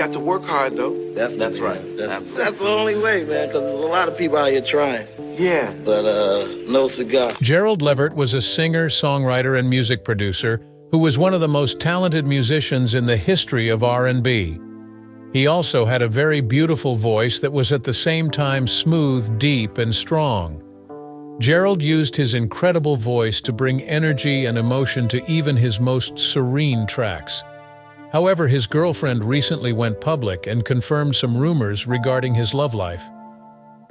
got to work hard, though. That's right. That's the only way, man, because there's a lot of people out here trying. Yeah. But no cigar. Gerald Levert was a singer, songwriter, and music producer who was one of the most talented musicians in the history of R&B. He also had a very beautiful voice that was at the same time smooth, deep, and strong. Gerald used his incredible voice to bring energy and emotion to even his most serene tracks. However, his girlfriend recently went public and confirmed some rumors regarding his love life.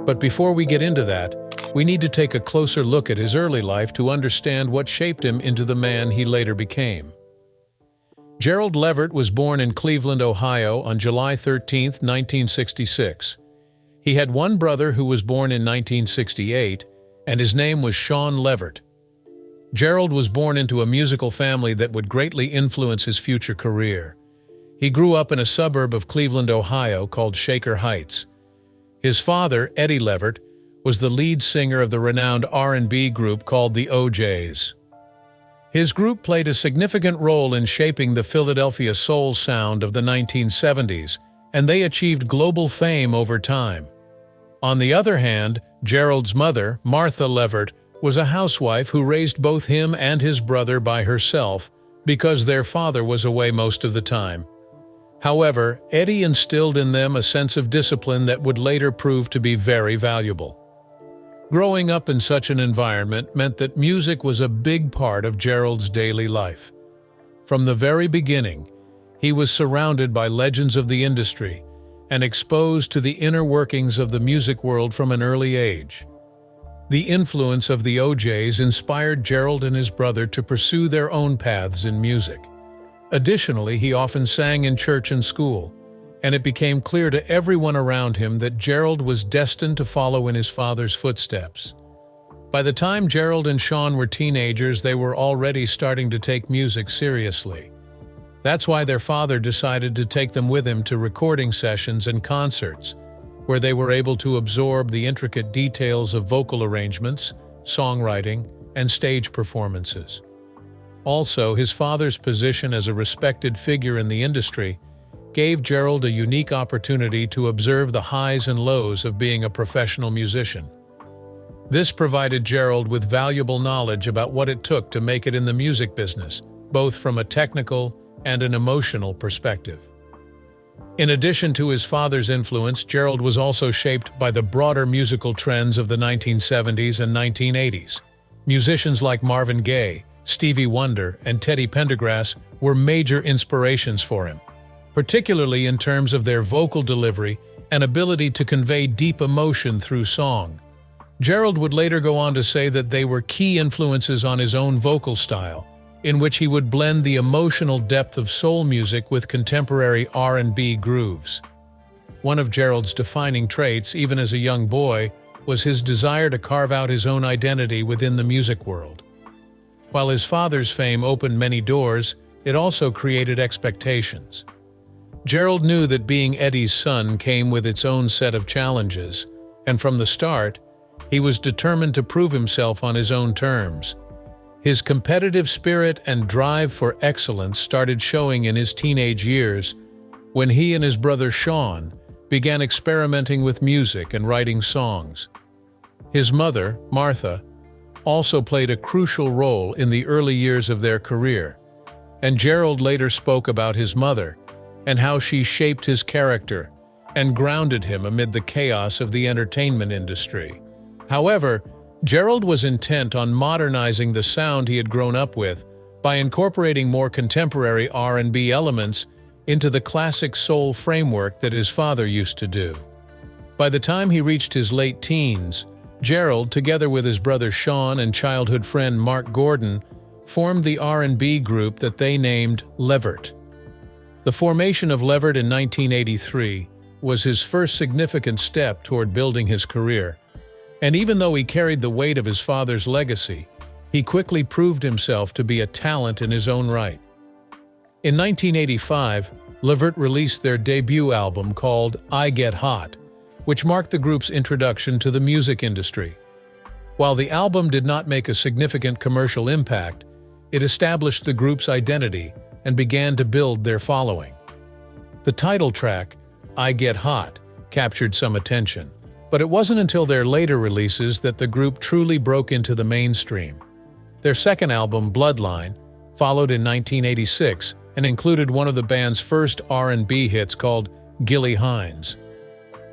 But before we get into that, we need to take a closer look at his early life to understand what shaped him into the man he later became. Gerald Levert was born in Cleveland, Ohio on July 13, 1966. He had one brother who was born in 1968, and his name was Shawn Levert. Gerald was born into a musical family that would greatly influence his future career. He grew up in a suburb of Cleveland, Ohio called Shaker Heights. His father, Eddie Levert, was the lead singer of the renowned R&B group called the OJs. His group played a significant role in shaping the Philadelphia soul sound of the 1970s, and they achieved global fame over time. On the other hand, Gerald's mother, Martha Levert, was a housewife who raised both him and his brother by herself because their father was away most of the time. However, Eddie instilled in them a sense of discipline that would later prove to be very valuable. Growing up in such an environment meant that music was a big part of Gerald's daily life. From the very beginning, he was surrounded by legends of the industry and exposed to the inner workings of the music world from an early age. The influence of the OJs inspired Gerald and his brother to pursue their own paths in music. Additionally, he often sang in church and school, and it became clear to everyone around him that Gerald was destined to follow in his father's footsteps. By the time Gerald and Shawn were teenagers, they were already starting to take music seriously. That's why their father decided to take them with him to recording sessions and concerts, where they were able to absorb the intricate details of vocal arrangements, songwriting, and stage performances. Also, his father's position as a respected figure in the industry gave Gerald a unique opportunity to observe the highs and lows of being a professional musician. This provided Gerald with valuable knowledge about what it took to make it in the music business, both from a technical and an emotional perspective. In addition to his father's influence, Gerald was also shaped by the broader musical trends of the 1970s and 1980s. Musicians like Marvin Gaye, Stevie Wonder, and Teddy Pendergrass were major inspirations for him, particularly in terms of their vocal delivery and ability to convey deep emotion through song. Gerald would later go on to say that they were key influences on his own vocal style, in which he would blend the emotional depth of soul music with contemporary R&B grooves. One of Gerald's defining traits, even as a young boy, was his desire to carve out his own identity within the music world. While his father's fame opened many doors, it also created expectations. Gerald knew that being Eddie's son came with its own set of challenges, and from the start, he was determined to prove himself on his own terms. His competitive spirit and drive for excellence started showing in his teenage years when he and his brother Shawn began experimenting with music and writing songs. His mother, Martha, also played a crucial role in the early years of their career, and Gerald later spoke about his mother and how she shaped his character and grounded him amid the chaos of the entertainment industry. However, Gerald was intent on modernizing the sound he had grown up with by incorporating more contemporary R&B elements into the classic soul framework that his father used to do. By the time he reached his late teens, Gerald, together with his brother Shawn and childhood friend Mark Gordon, formed the R&B group that they named Levert. The formation of Levert in 1983 was his first significant step toward building his career. And even though he carried the weight of his father's legacy, he quickly proved himself to be a talent in his own right. In 1985, Levert released their debut album called I Get Hot, which marked the group's introduction to the music industry. While the album did not make a significant commercial impact, it established the group's identity and began to build their following. The title track, I Get Hot, captured some attention, but it wasn't until their later releases that the group truly broke into the mainstream. Their second album, Bloodline, followed in 1986 and included one of the band's first R&B hits called Gilly Hines.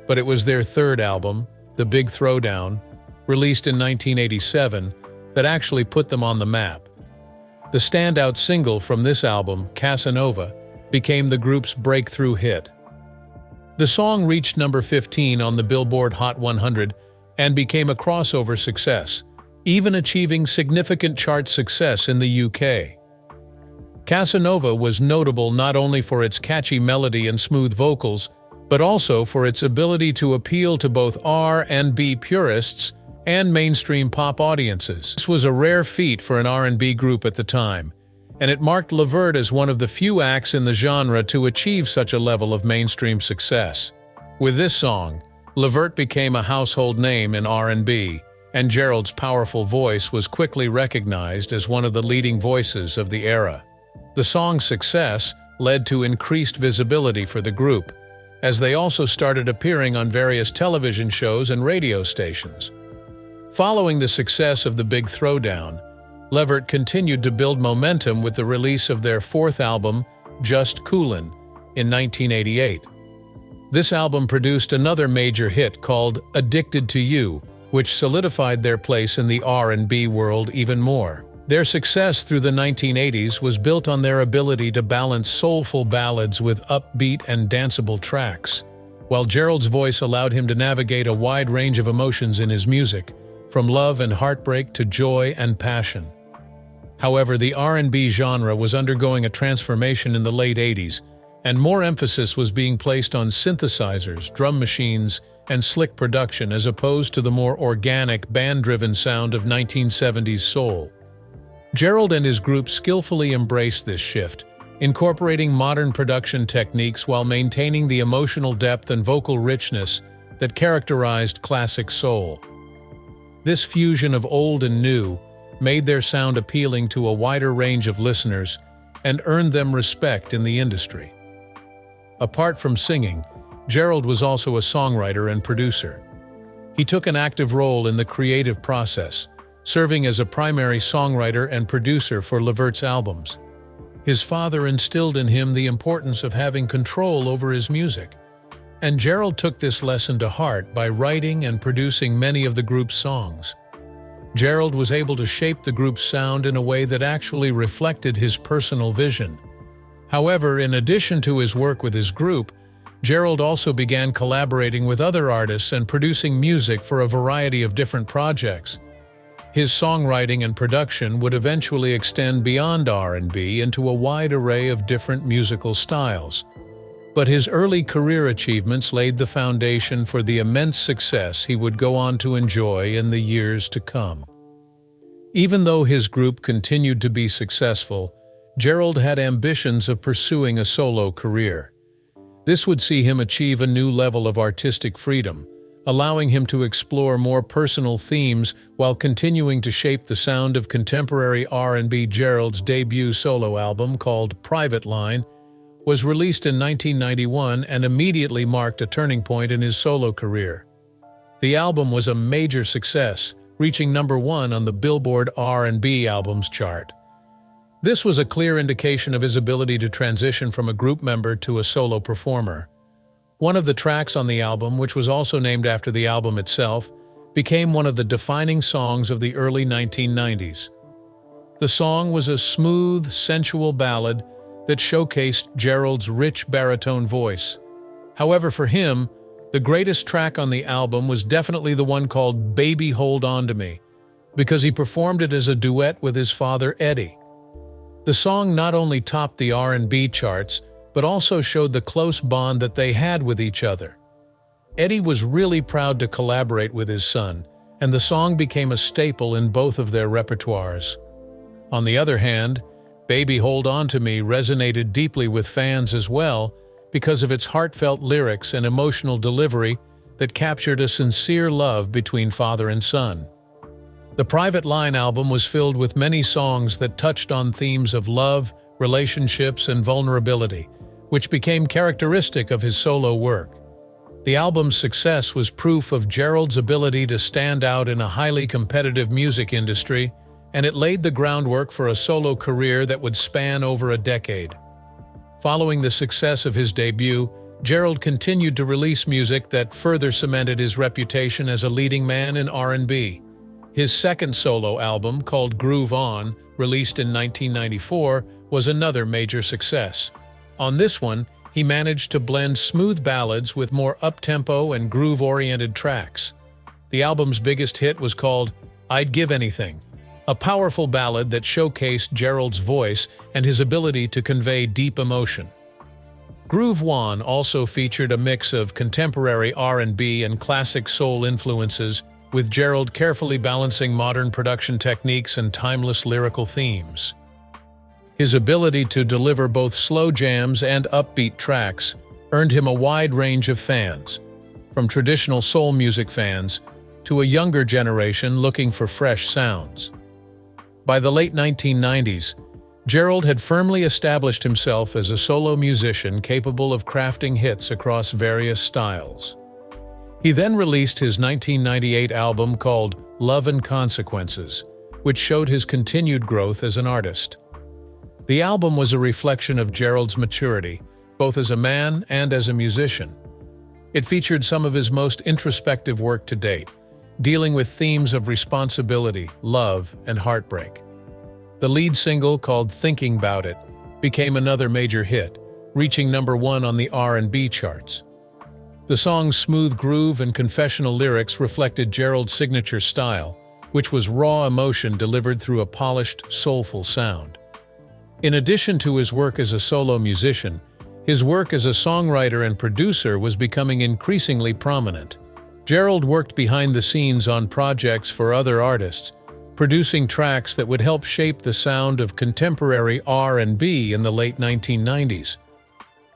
But it was their third album, The Big Throwdown, released in 1987, that actually put them on the map. The standout single from this album, Casanova, became the group's breakthrough hit. The song reached number 15 on the Billboard Hot 100 and became a crossover success, even achieving significant chart success in the UK. Casanova was notable not only for its catchy melody and smooth vocals, but also for its ability to appeal to both R&B purists and mainstream pop audiences. This was a rare feat for an R&B group at the time, and it marked Levert as one of the few acts in the genre to achieve such a level of mainstream success. With this song, Levert became a household name in R&B, and Gerald's powerful voice was quickly recognized as one of the leading voices of the era. The song's success led to increased visibility for the group, as they also started appearing on various television shows and radio stations. Following the success of The Big Throwdown, Levert continued to build momentum with the release of their fourth album, Just Coolin', in 1988. This album produced another major hit called Addicted to You, which solidified their place in the R&B world even more. Their success through the 1980s was built on their ability to balance soulful ballads with upbeat and danceable tracks, while Gerald's voice allowed him to navigate a wide range of emotions in his music, from love and heartbreak to joy and passion. However, the R&B genre was undergoing a transformation in the late 80s, and more emphasis was being placed on synthesizers, drum machines, and slick production as opposed to the more organic, band-driven sound of 1970s soul. Gerald and his group skillfully embraced this shift, incorporating modern production techniques while maintaining the emotional depth and vocal richness that characterized classic soul. This fusion of old and new made their sound appealing to a wider range of listeners and earned them respect in the industry. Apart from singing, Gerald was also a songwriter and producer. He took an active role in the creative process, serving as a primary songwriter and producer for Levert's albums. His father instilled in him the importance of having control over his music, and Gerald took this lesson to heart by writing and producing many of the group's songs. Gerald was able to shape the group's sound in a way that actually reflected his personal vision. However, in addition to his work with his group, Gerald also began collaborating with other artists and producing music for a variety of different projects. His songwriting and production would eventually extend beyond R&B into a wide array of different musical styles. But his early career achievements laid the foundation for the immense success he would go on to enjoy in the years to come. Even though his group continued to be successful, Gerald had ambitions of pursuing a solo career. This would see him achieve a new level of artistic freedom, allowing him to explore more personal themes while continuing to shape the sound of contemporary R&B. Gerald's debut solo album, called Private Line, was released in 1991 and immediately marked a turning point in his solo career. The album was a major success, reaching number 1 on the Billboard R&B Albums chart. This was a clear indication of his ability to transition from a group member to a solo performer. One of the tracks on the album, which was also named after the album itself, became one of the defining songs of the early 1990s. The song was a smooth, sensual ballad that showcased Gerald's rich baritone voice. However, for him, the greatest track on the album was definitely the one called Baby Hold On To Me, because he performed it as a duet with his father, Eddie. The song not only topped the R&B charts, but also showed the close bond that they had with each other. Eddie was really proud to collaborate with his son, and the song became a staple in both of their repertoires. On the other hand, Baby Hold On To Me resonated deeply with fans as well because of its heartfelt lyrics and emotional delivery that captured a sincere love between father and son. The Private Line album was filled with many songs that touched on themes of love, relationships, and vulnerability, which became characteristic of his solo work. The album's success was proof of Gerald's ability to stand out in a highly competitive music industry, and it laid the groundwork for a solo career that would span over a decade. Following the success of his debut, Gerald continued to release music that further cemented his reputation as a leading man in R&B. His second solo album, called Groove On, released in 1994, was another major success. On this one, he managed to blend smooth ballads with more up-tempo and groove-oriented tracks. The album's biggest hit was called I'd Give Anything, a powerful ballad that showcased Gerald's voice and his ability to convey deep emotion. Groove On also featured a mix of contemporary R&B and classic soul influences, with Gerald carefully balancing modern production techniques and timeless lyrical themes. His ability to deliver both slow jams and upbeat tracks earned him a wide range of fans, from traditional soul music fans to a younger generation looking for fresh sounds. By the late 1990s, Gerald had firmly established himself as a solo musician capable of crafting hits across various styles. He then released his 1998 album called Love and Consequences, which showed his continued growth as an artist. The album was a reflection of Gerald's maturity, both as a man and as a musician. It featured some of his most introspective work to date, dealing with themes of responsibility, love, and heartbreak. The lead single, called Thinking 'Bout It, became another major hit, reaching #1 on the R&B charts. The song's smooth groove and confessional lyrics reflected Gerald's signature style, which was raw emotion delivered through a polished, soulful sound. In addition to his work as a solo musician, his work as a songwriter and producer was becoming increasingly prominent. Gerald worked behind the scenes on projects for other artists, producing tracks that would help shape the sound of contemporary R&B in the late 1990s.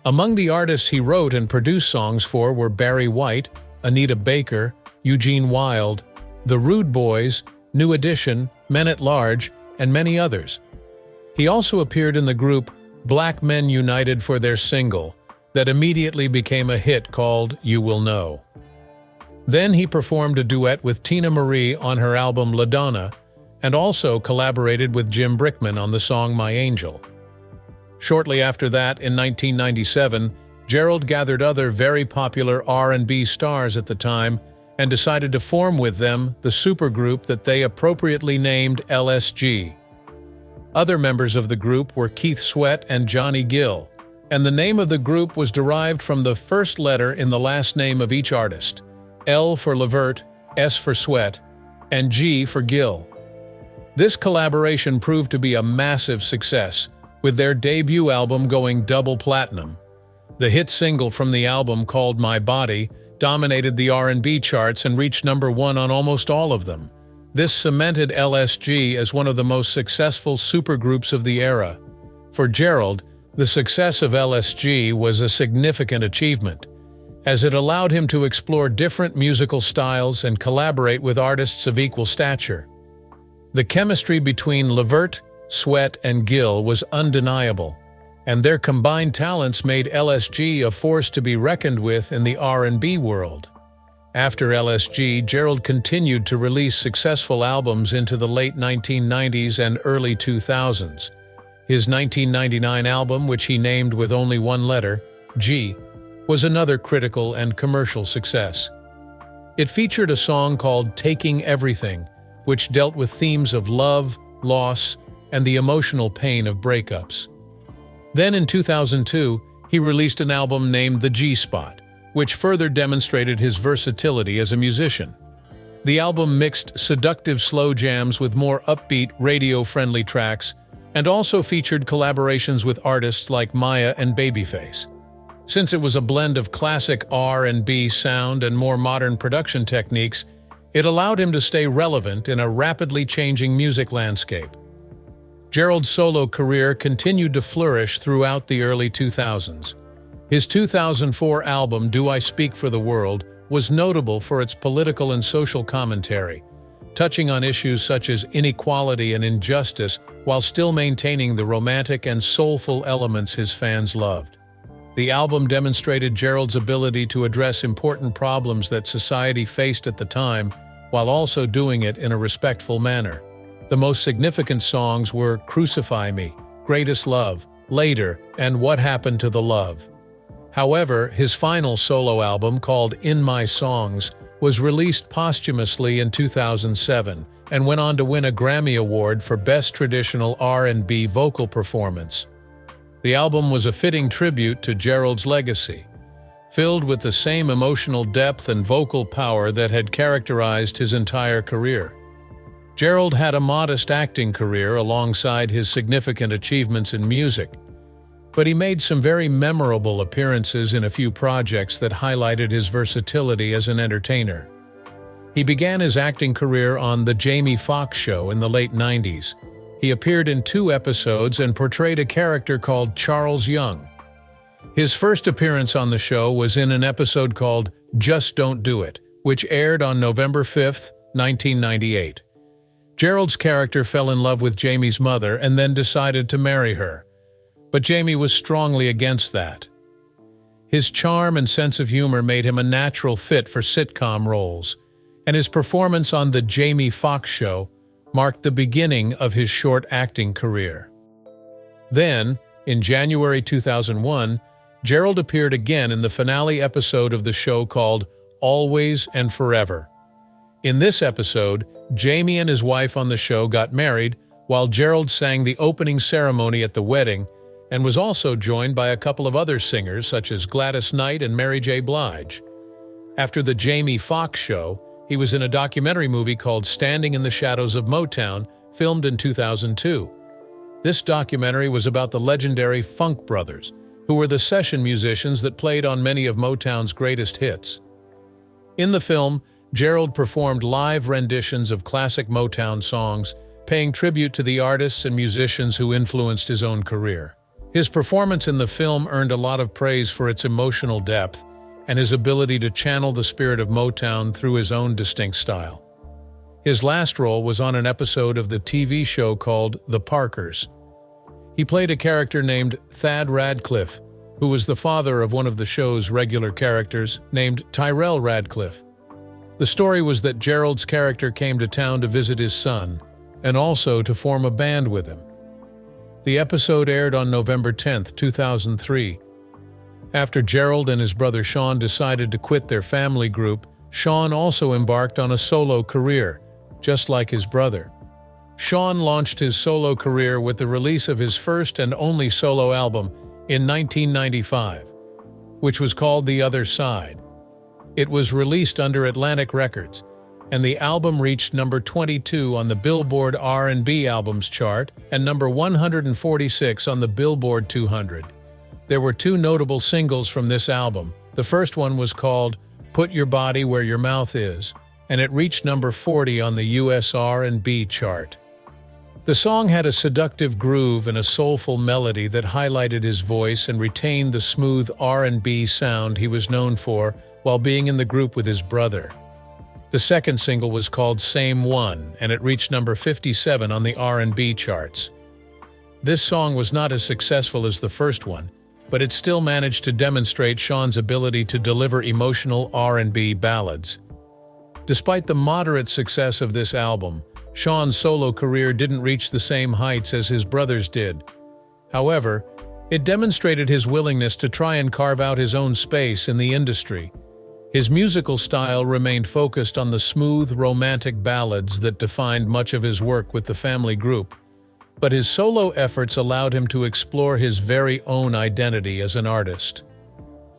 Among the artists he wrote and produced songs for were Barry White, Anita Baker, Eugene Wilde, The Rude Boys, New Edition, Men at Large, and many others. He also appeared in the group Black Men United for their single, that immediately became a hit called You Will Know. Then he performed a duet with Tina Marie on her album La Donna, and also collaborated with Jim Brickman on the song My Angel. Shortly after that, in 1997, Gerald gathered other very popular R&B stars at the time and decided to form with them the supergroup that they appropriately named LSG. Other members of the group were Keith Sweat and Johnny Gill, and the name of the group was derived from the first letter in the last name of each artist: L for Levert, S for Sweat, and G for Gill. This collaboration proved to be a massive success, with their debut album going double platinum. The hit single from the album, called My Body, dominated the R&B charts and reached #1 on almost all of them. This cemented LSG as one of the most successful supergroups of the era. For Gerald, the success of LSG was a significant achievement, as it allowed him to explore different musical styles and collaborate with artists of equal stature. The chemistry between Levert, Sweat, and Gill was undeniable, and their combined talents made LSG a force to be reckoned with in the R&B world. After LSG, Gerald continued to release successful albums into the late 1990s and early 2000s. His 1999 album, which he named with only one letter, G, was another critical and commercial success. It featured a song called Taking Everything, which dealt with themes of love, loss, and the emotional pain of breakups. Then in 2002, he released an album named The G-Spot, which further demonstrated his versatility as a musician. The album mixed seductive slow jams with more upbeat, radio-friendly tracks, and also featured collaborations with artists like Maya and Babyface. Since it was a blend of classic R&B sound and more modern production techniques, it allowed him to stay relevant in a rapidly changing music landscape. Gerald's solo career continued to flourish throughout the early 2000s. His 2004 album, Do I Speak for the World, was notable for its political and social commentary, touching on issues such as inequality and injustice while still maintaining the romantic and soulful elements his fans loved. The album demonstrated Gerald's ability to address important problems that society faced at the time, while also doing it in a respectful manner. The most significant songs were Crucify Me, Greatest Love, Later, and What Happened to the Love. However, his final solo album, called In My Songs, was released posthumously in 2007 and went on to win a Grammy Award for Best Traditional R&B Vocal Performance. The album was a fitting tribute to Gerald's legacy, filled with the same emotional depth and vocal power that had characterized his entire career. Gerald had a modest acting career alongside his significant achievements in music, but he made some very memorable appearances in a few projects that highlighted his versatility as an entertainer. He began his acting career on The Jamie Foxx Show in the late 90s. He appeared in 2 episodes and portrayed a character called Charles Young. His first appearance on the show was in an episode called Just Don't Do It, which aired on November 5, 1998. Gerald's character fell in love with Jamie's mother and then decided to marry her, but Jamie was strongly against that. His charm and sense of humor made him a natural fit for sitcom roles, and his performance on The Jamie Foxx Show marked the beginning of his short acting career. Then, in January 2001, Gerald appeared again in the finale episode of the show called Always and Forever. In this episode, Jamie and his wife on the show got married, while Gerald sang the opening ceremony at the wedding and was also joined by a couple of other singers such as Gladys Knight and Mary J. Blige. After The Jamie Foxx Show, he was in a documentary movie called Standing in the Shadows of Motown, filmed in 2002. This documentary was about the legendary Funk Brothers, who were the session musicians that played on many of Motown's greatest hits. In the film, Gerald performed live renditions of classic Motown songs, paying tribute to the artists and musicians who influenced his own career. His performance in the film earned a lot of praise for its emotional depth and his ability to channel the spirit of Motown through his own distinct style. His last role was on an episode of the TV show called The Parkers. He played a character named Thad Radcliffe, who was the father of one of the show's regular characters, named Tyrell Radcliffe. The story was that Gerald's character came to town to visit his son, and also to form a band with him. The episode aired on November 10, 2003. After Gerald and his brother Shawn decided to quit their family group, Shawn also embarked on a solo career, just like his brother. Shawn launched his solo career with the release of his first and only solo album in 1995, which was called The Other Side. It was released under Atlantic Records, and the album reached number 22 on the Billboard R&B Albums chart and number 146 on the Billboard 200. There were 2 notable singles from this album. The first one was called Put Your Body Where Your Mouth Is, and it reached number 40 on the US R&B chart. The song had a seductive groove and a soulful melody that highlighted his voice and retained the smooth R&B sound he was known for while being in the group with his brother. The second single was called Same One, and it reached number 57 on the R&B charts. This song was not as successful as the first one, but it still managed to demonstrate Shawn's ability to deliver emotional R&B ballads. Despite the moderate success of this album, Shawn's solo career didn't reach the same heights as his brothers did. However, it demonstrated his willingness to try and carve out his own space in the industry. His musical style remained focused on the smooth, romantic ballads that defined much of his work with the family group, but his solo efforts allowed him to explore his very own identity as an artist.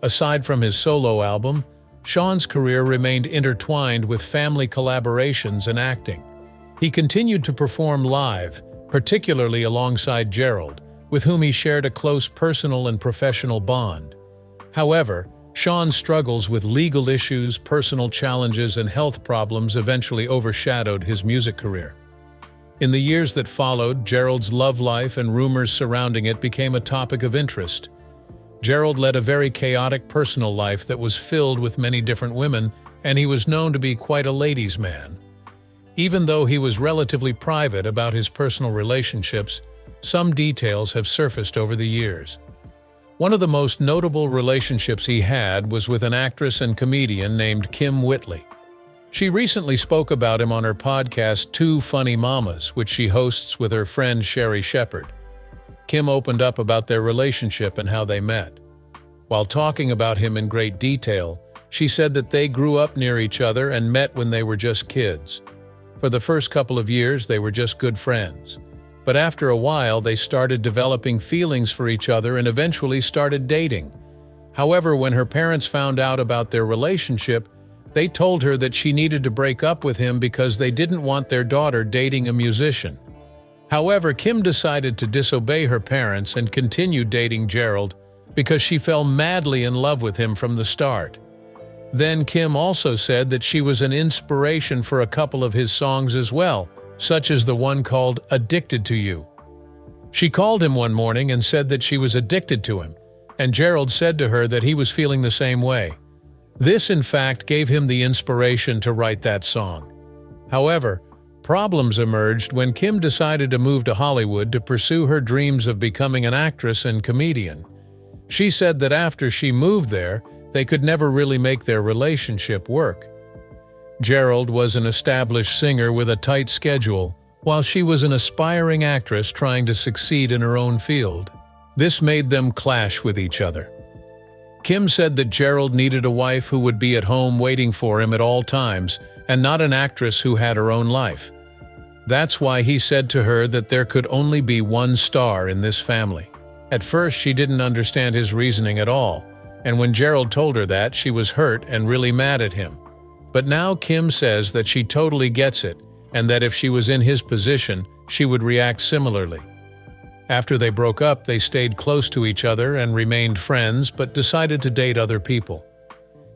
Aside from his solo album, Shawn's career remained intertwined with family collaborations and acting. He continued to perform live, particularly alongside Gerald, with whom he shared a close personal and professional bond. However, Shawn's struggles with legal issues, personal challenges, and health problems eventually overshadowed his music career. In the years that followed, Gerald's love life and rumors surrounding it became a topic of interest. Gerald led a very chaotic personal life that was filled with many different women, and he was known to be quite a ladies' man. Even though he was relatively private about his personal relationships, some details have surfaced over the years. One of the most notable relationships he had was with an actress and comedian named Kim Whitley. She recently spoke about him on her podcast Two Funny Mamas, which she hosts with her friend Sherry Shepard. Kim opened up about their relationship and how they met. While talking about him in great detail, she said that they grew up near each other and met when they were just kids. For the first couple of years, they were just good friends. But after a while, they started developing feelings for each other and eventually started dating. However, when her parents found out about their relationship, they told her that she needed to break up with him because they didn't want their daughter dating a musician. However, Kim decided to disobey her parents and continued dating Gerald because she fell madly in love with him from the start. Then Kim also said that she was an inspiration for a couple of his songs as well, such as the one called Addicted to You. She called him one morning and said that she was addicted to him, and Gerald said to her that he was feeling the same way. This, in fact, gave him the inspiration to write that song. However, problems emerged when Kim decided to move to Hollywood to pursue her dreams of becoming an actress and comedian. She said that after she moved there, they could never really make their relationship work. Gerald was an established singer with a tight schedule, while she was an aspiring actress trying to succeed in her own field. This made them clash with each other. Kim said that Gerald needed a wife who would be at home waiting for him at all times, and not an actress who had her own life. That's why he said to her that there could only be one star in this family. At first, she didn't understand his reasoning at all, and when Gerald told her that, she was hurt and really mad at him. But now Kim says that she totally gets it, and that if she was in his position, she would react similarly. After they broke up, they stayed close to each other and remained friends, but decided to date other people.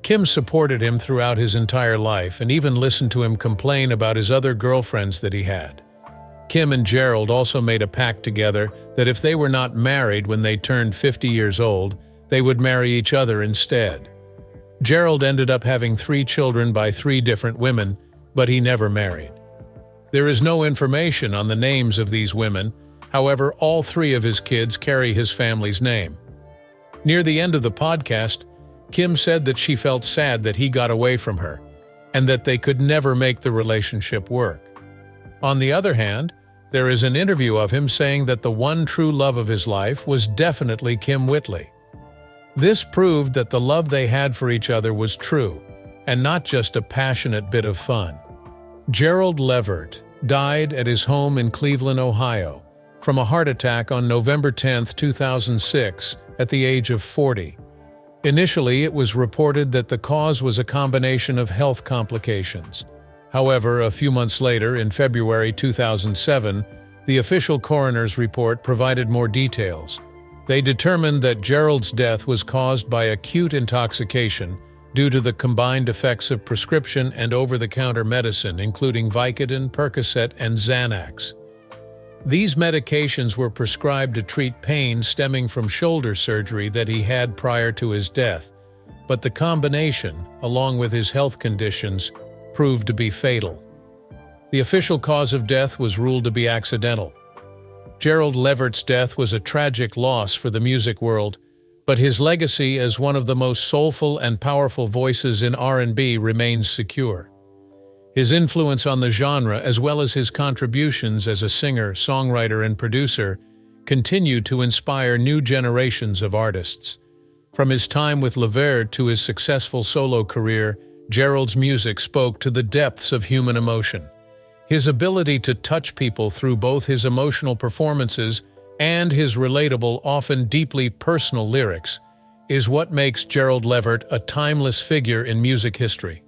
Kim supported him throughout his entire life and even listened to him complain about his other girlfriends that he had. Kim and Gerald also made a pact together that if they were not married when they turned 50 years old, they would marry each other instead. Gerald ended up having 3 children by 3 different women, but he never married. There is no information on the names of these women. However, all 3 of his kids carry his family's name. Near the end of the podcast, Kim said that she felt sad that he got away from her, and that they could never make the relationship work. On the other hand, there is an interview of him saying that the one true love of his life was definitely Kim Whitley. This proved that the love they had for each other was true, and not just a passionate bit of fun. Gerald Levert died at his home in Cleveland, Ohio, from a heart attack on November 10, 2006, at the age of 40. Initially, it was reported that the cause was a combination of health complications. However, a few months later, in February 2007, the official coroner's report provided more details. They determined that Gerald's death was caused by acute intoxication due to the combined effects of prescription and over-the-counter medicine, including Vicodin, Percocet, and Xanax. These medications were prescribed to treat pain stemming from shoulder surgery that he had prior to his death, but the combination, along with his health conditions, proved to be fatal. The official cause of death was ruled to be accidental. Gerald Levert's death was a tragic loss for the music world, but his legacy as one of the most soulful and powerful voices in R&B remains secure. His influence on the genre, as well as his contributions as a singer, songwriter, and producer, continue to inspire new generations of artists. From his time with Levert to his successful solo career, Gerald's music spoke to the depths of human emotion. His ability to touch people through both his emotional performances and his relatable, often deeply personal lyrics is what makes Gerald Levert a timeless figure in music history.